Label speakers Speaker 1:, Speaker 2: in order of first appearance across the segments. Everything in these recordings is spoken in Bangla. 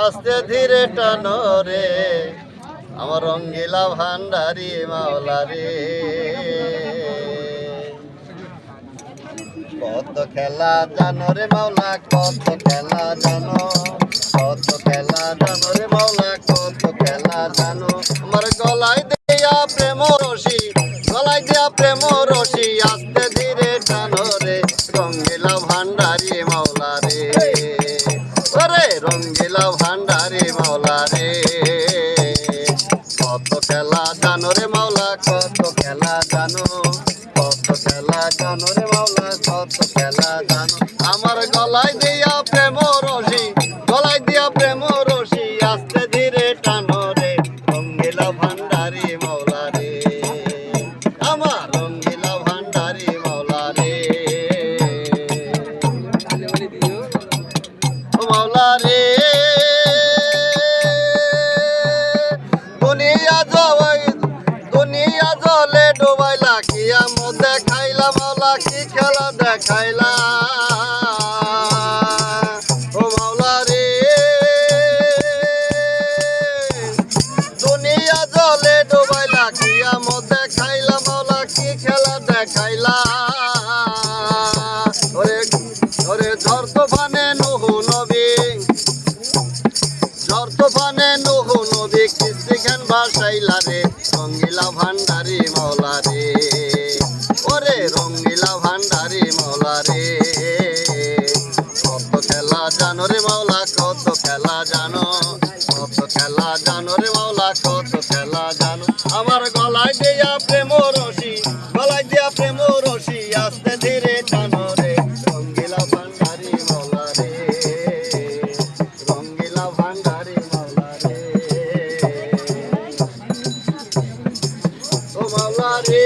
Speaker 1: আস্তে ধীরে টানো রে আমার রঙ্গিলা ভান্ডারি মাওলা রে। কত খেলা জানো রে মাওলা, কত খেলা জানো, কত খেলা জানো রে মাওলা, কত খেলা জানো। আমার গলায় দিয়া প্রেম রশি, গলায় দিয়া প্রেম রশি, আস্তে ধীরে টানো রে রঙ্গিলা ভান্ডারি মাওলা রে। ওরে রঙ্গিলা ভান্ডারি মাওলা রে। কত খেলা জানো রে মাওলা, কত খেলা জানো, কত খেলা জানো রে মাওলা, কত খেলা জানো। আমার গলায় দিয়া প্রেম রশি, গলায় দিয়া প্রেম রশি, আস্তে ধীরে টানো রে রঙ্গিলা ভান্ডারি মাওলা রে। আমার রঙ্গিলা ভান্ডারি মাওলা রে। ও মাওলা রে, দুনিয়া জলে ডুবাইলা, কিয়ামত দেখাইলা মাওলা, কি খেলা দেখাইলা। ও মাওলা রে, দুনিয়া জলে ডুবাইলা, কিয়ামত দেখাইলা মাওলা, কি খেলা দেখাইলা। ওরে ওরে ঝড় তুফানে নুহু নবী, ঝড় তুফানে নুহু নবী, কিস্তি খান ভাসাইলা রে রঙ্গিলা ভান্ডারি মাওলা রে। ওরে রঙ্গিলা ভান্ডারি মাওলা রে। কত খেলা জানো রে মাওলা, কত খেলা জানো, কত খেলা জানো রে মাওলা, কত খেলা জানো। আমার গলায় দিয়া প্রেম রশি, গলায় দিয়া প্রেম রশি, আস্তে ধীরে টানো রে রঙ্গিলা ভান্ডারি মাওলা রে। রঙ্গিলা ভান্ডারি মাওলা রে। ও মাওলা রে,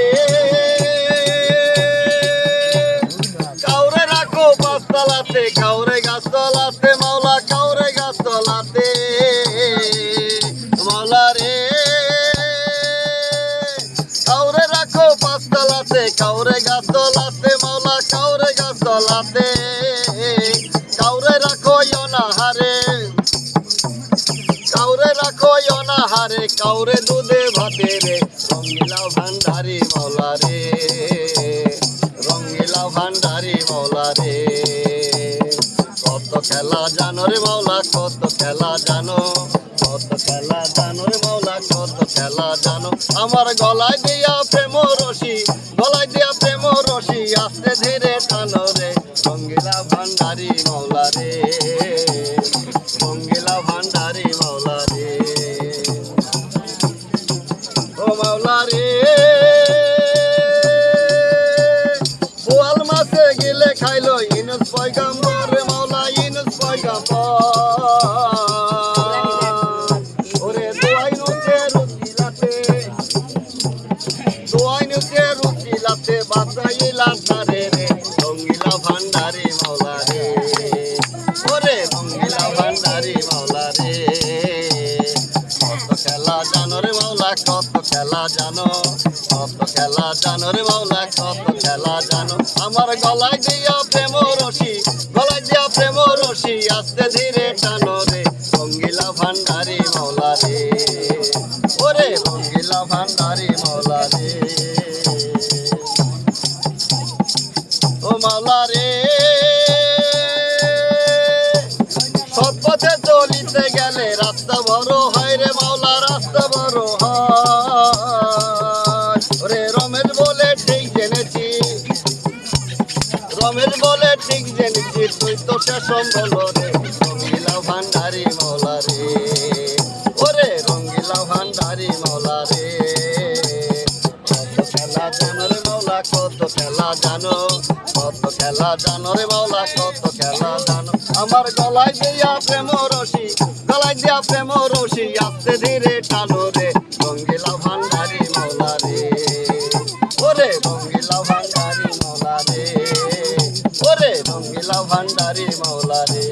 Speaker 1: কাউরে রাখো পাঁচতলাতে, কাউরে গাছতলাতে মাওলা, কাউরে গাছতলাতে। মাওলা রে, কাউরে রাখো পাঁচতলাতে, কাউরে গাছতলাতে মাওলা, কাউরে গাছতলাতে। কাউরে রাখো অনাহারে, কাউরে রাখো অনাহারে, কাউরে দুধে ভাতে রে রঙ্গিলা ভান্ডারি মাওলা রে। রঙ্গিলা ভান্ডারি মাওলা রে। কত খেলা জানো রে মাওলা, কত খেলা জানো, কত খেলা জানো রে মাওলা, কত খেলা জানো। আমার গলায় দিয়া প্রেম রশি, গলায় দিয়া প্রেম রশি, আস্তে ধীরে টানো রে রঙ্গিলা ভান্ডারি মাওলা রে। রঙ্গিলা ভান্ডারি মাওলা রে। ও মাওলা রে, বোয়াল মাছে গিলে খাইলো ইনুস পয়গাম্বর রে মাওলা, ইনুস পয়গাম্বর। ওরে দোয়াই নুতে রুচিলাতে, দোয়াই নুতে রুচিলাতে, বাঁচাইলা তারে রে রঙ্গিলা ভান্ডারি মাওলা রে। ওরে রঙ্গিলা ভান্ডারি মাওলা রে। কত খেলা জানো রে মাওলা, কত খেলা জানো, কত খেলা জানো রে মাওলা, কত খেলা জানো। আমার গলায় দিয়া প্রেম রশি, গলায় দিয়া প্রেম রশি, আস্তে ধীরে টানো রে রঙ্গিলা ভান্ডারি মাওলা রে। ওরে রঙ্গিলা ভান্ডারি মাওলা রে। ও মাওলা রে, সৎ পথে চলিতে গেলে রাস্তা বড় হয় রে মাওলা, রাস্তা বড় হয়। ওরে রমেশ বলে ঠিক জেনেছি, রমেশ বলে ঠিক জেনেছি, তুই তো শেষম বলো রে রঙ্গিলা ভান্ডারি মাওলা রে। ওরে রঙ্গিলা ভান্ডারি মাওলা রে। কত খেলা জানো রে মাওলা, কত খেলা জানো, কত খেলা জানো রে মাওলা, কত খেলা জানো। আমার গলায় দিয়া প্রেম রশি, গলায় দিয়া প্রেম রশি, আস্তে ধীরে টানো রে রঙ্গিলা ভান্ডারি মাওলা রে। ওরে রঙ্গিলা ভান্ডারি মাওলা রে। ওরে রঙ্গিলা ভান্ডারি মাওলা রে।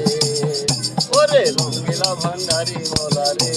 Speaker 1: ওরে রঙ্গিলা ভান্ডারি মাওলা রে।